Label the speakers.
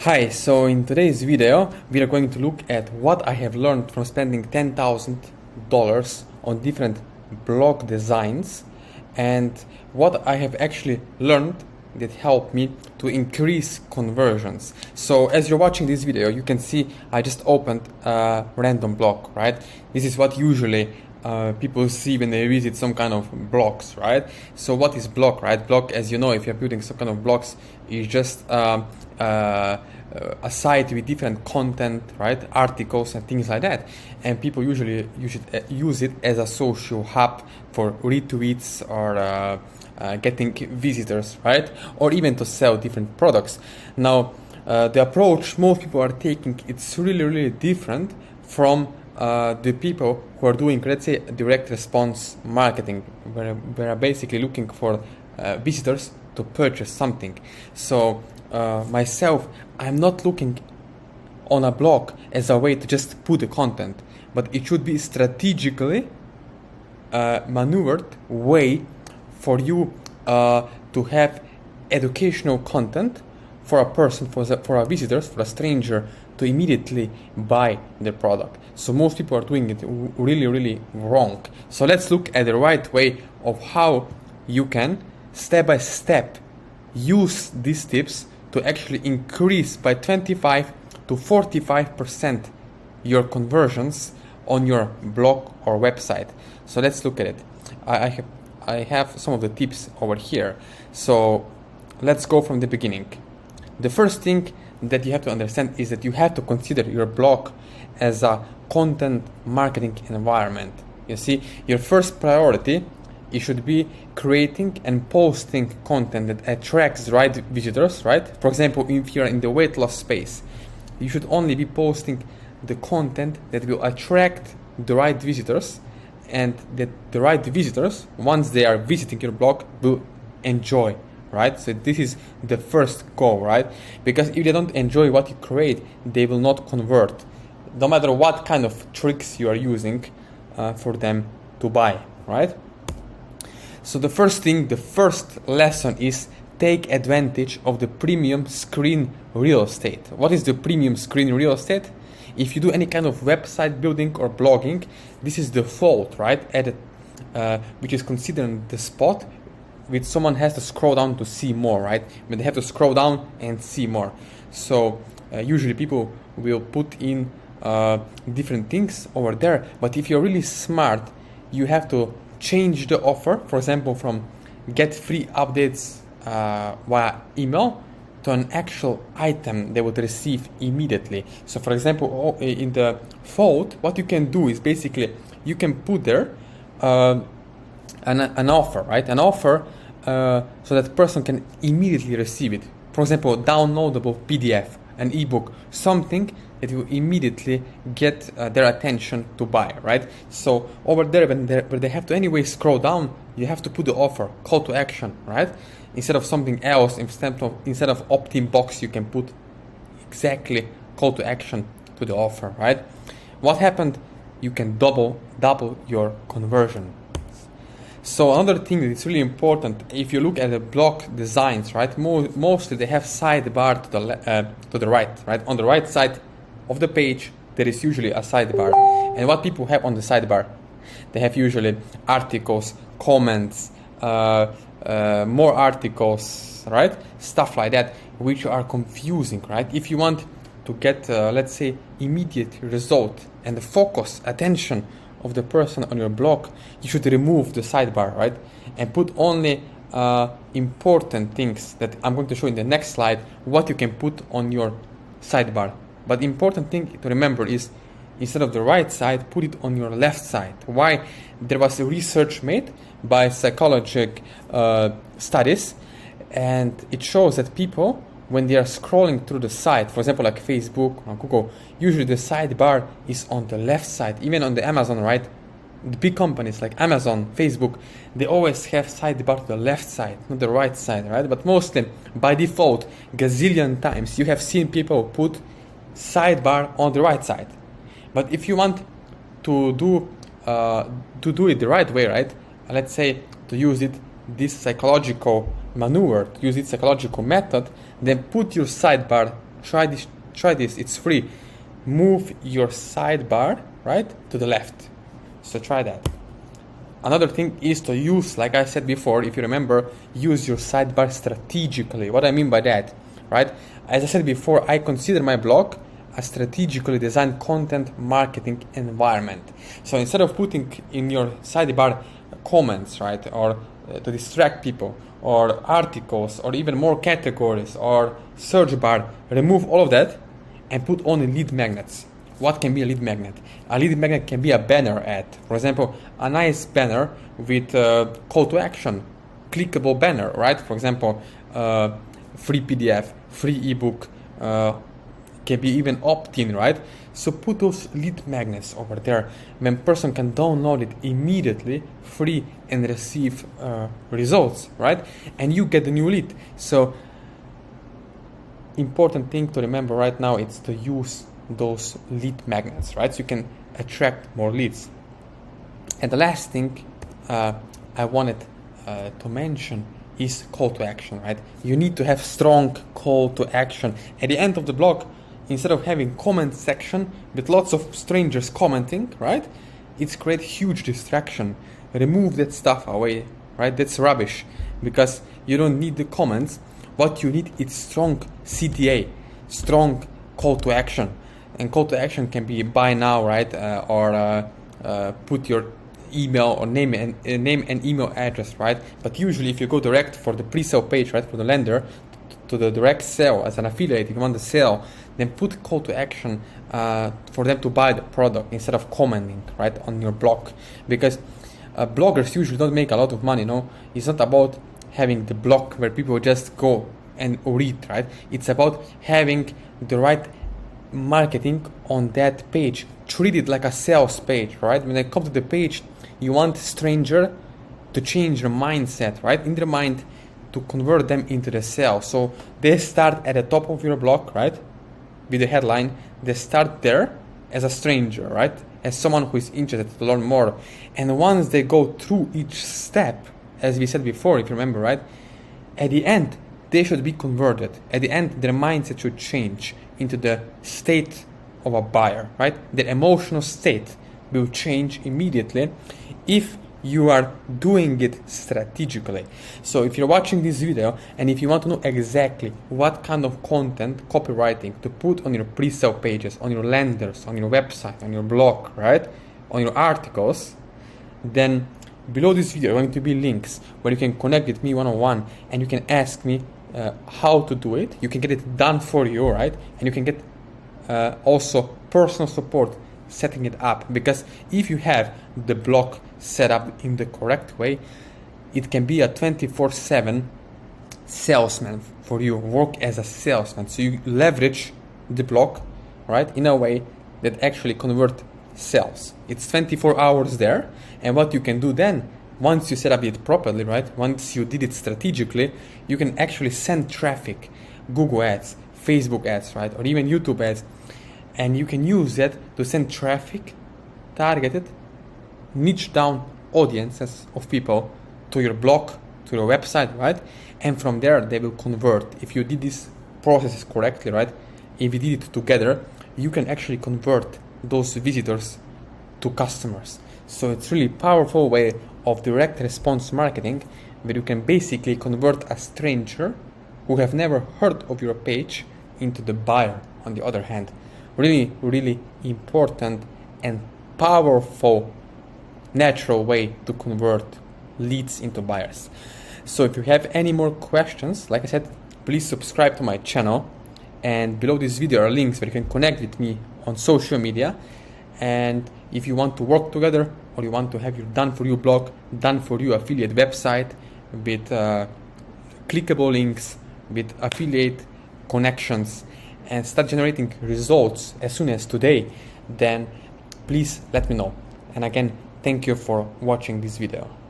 Speaker 1: Hi, so in today's video we are going to look at what I have learned from spending $10,000 on different blog designs and what I have actually learned that helped me to increase conversions. So as you're watching this video, you can see I just opened a random blog, right? This is what usually people see when they visit some kind of blogs, right? So what is blog, right? Blog, as you know, if you're building some kind of blogs, is just a site with different content, right? Articles and things like that. And people usually use it as a social hub for retweets or getting visitors, right? Or even to sell different products. Now, the approach most people are taking, it's really different from the people who are doing, let's say, direct response marketing, where are basically looking for visitors to purchase something. So myself, I'm not looking on a blog as a way to just put the content, but it should be strategically maneuvered way for you to have educational content for a person, for a visitors, for a stranger to immediately buy the product. So most people are doing it really wrong. So let's look at the right way of how you can step by step use these tips to actually increase by 25 to 45% your conversions on your blog or website. So let's look at it. I have some of the tips over here. So let's go from the beginning. The first thing that you have to understand is that you have to consider your blog as a content marketing environment. You see, your first priority, it should be creating and posting content that attracts the right visitors, right? For example, if you're in the weight loss space, you should only be posting the content that will attract the right visitors, and that the right visitors, once they are visiting your blog, will enjoy, right? So this is the first goal, right? Because if they don't enjoy what you create, they will not convert, no matter what kind of tricks you are using for them to buy, right? So the first thing, the first lesson is take advantage of the premium screen real estate. What is the premium screen real estate? If you do any kind of website building or blogging, this is the default, right? Which is considered the spot which someone has to scroll down to see more, right? But they have to scroll down and see more. So usually people will put in different things over there. But if you're really smart, you have to change the offer, for example, from get free updates via email to an actual item they would receive immediately. So for example, in the fold, what you can do is basically you can put there an offer, right? An offer so that person can immediately receive it. For example, downloadable PDF, an ebook, something that will immediately get their attention to buy, right? So over there, where they have to anyway scroll down, you have to put the offer, call to action, right? Instead of something else, instead of opt-in box, you can put exactly call to action to the offer, right? What happened? You can double your conversion. So another thing that is really important, if you look at the blog designs, right? Mostly they have sidebar to the right, right? On the right side of the page, there is usually a sidebar. And what people have on the sidebar, they have usually articles, comments, more articles, right? Stuff like that, which are confusing, right? If you want to get, let's say, immediate result and the focus, attention of the person on your blog, you should remove the sidebar, right? And put only important things that I'm going to show in the next slide, what you can put on your sidebar. But the important thing to remember is, instead of the right side, put it on your left side. Why? There was a research made by psychological studies, and it shows that people, when they are scrolling through the site, for example, like Facebook or Google, usually the sidebar is on the left side. Even on the Amazon, right? The big companies like Amazon, Facebook, they always have sidebar to the left side, not the right side, right? But mostly, by default, gazillion times, you have seen people put sidebar on the right side. But if you want to do it the right way, right? Let's say to use this psychological maneuver, to use this psychological method, then put your sidebar try this, it's free. Move your sidebar, right, to the left. So try that. Another thing is to use, like I said before, if you remember, use your sidebar strategically. What I mean by that, right? As I said before, I consider my blog a strategically designed content marketing environment. So instead of putting in your sidebar comments, right, or to distract people, or articles, or even more categories, or search bar, remove all of that and put only lead magnets. What can be a lead magnet? A lead magnet can be a banner ad. For example, a nice banner with call to action, clickable banner, right? For example, free PDF, free ebook, can be even opt-in, right? So put those lead magnets over there. When person can download it immediately, free, and receive results, right? And you get the new lead. So important thing to remember right now is to use those lead magnets, right? So you can attract more leads. And the last thing I wanted to mention is call to action, right? You need to have strong call to action. At the end of the blog, instead of having comment section with lots of strangers commenting, right? It's create huge distraction. Remove that stuff away, right? That's rubbish because you don't need the comments. What you need is strong CTA, strong call to action. And call to action can be buy now, right? Or put your email or name and email address, right? But usually if you go direct for the pre-sale page, right, for the lender, to the direct sale as an affiliate, if you want to sell, then put call to action for them to buy the product instead of commenting, right, on your blog. Because bloggers usually don't make a lot of money, no? It's not about having the blog where people just go and read, right? It's about having the right marketing on that page. Treat it like a sales page, right? When they come to the page, you want stranger to change their mindset, right? In their mind, to convert them into the sale. So they start at the top of your blog, right? With the headline, they start there as a stranger, right? As someone who is interested to learn more. And once they go through each step, as we said before, if you remember, right? At the end, they should be converted. At the end, their mindset should change into the state of a buyer, right? Their emotional state will change immediately if you are doing it strategically. So if you're watching this video and if you want to know exactly what kind of content, copywriting to put on your pre-sale pages, on your lenders, on your website, on your blog, right? On your articles, then below this video are going to be links where you can connect with me one-on-one and you can ask me how to do it. You can get it done for you, right? And you can get also personal support setting it up, because if you have the blog set up in the correct way, it can be a 24/7 salesman for you, work as a salesman. So you leverage the blog, right, in a way that actually convert sales. It's 24 hours there, and what you can do then, once you set up it properly, right, once you did it strategically, you can actually send traffic, Google ads, Facebook ads, right, or even YouTube ads, and you can use that to send traffic, targeted, niche down audiences of people to your blog, to your website, right? And from there they will convert. If you did these processes correctly, right? If you did it together, you can actually convert those visitors to customers. So it's really powerful way of direct response marketing, where you can basically convert a stranger who have never heard of your page into the buyer on the other hand. Really, really important and powerful natural way to convert leads into buyers. So if you have any more questions, like I said, please subscribe to my channel, and below this video are links where you can connect with me on social media. And if you want to work together, or you want to have your done for you blog, done for you affiliate website with clickable links, with affiliate connections, and start generating results as soon as today, then please let me know. And again, thank you for watching this video.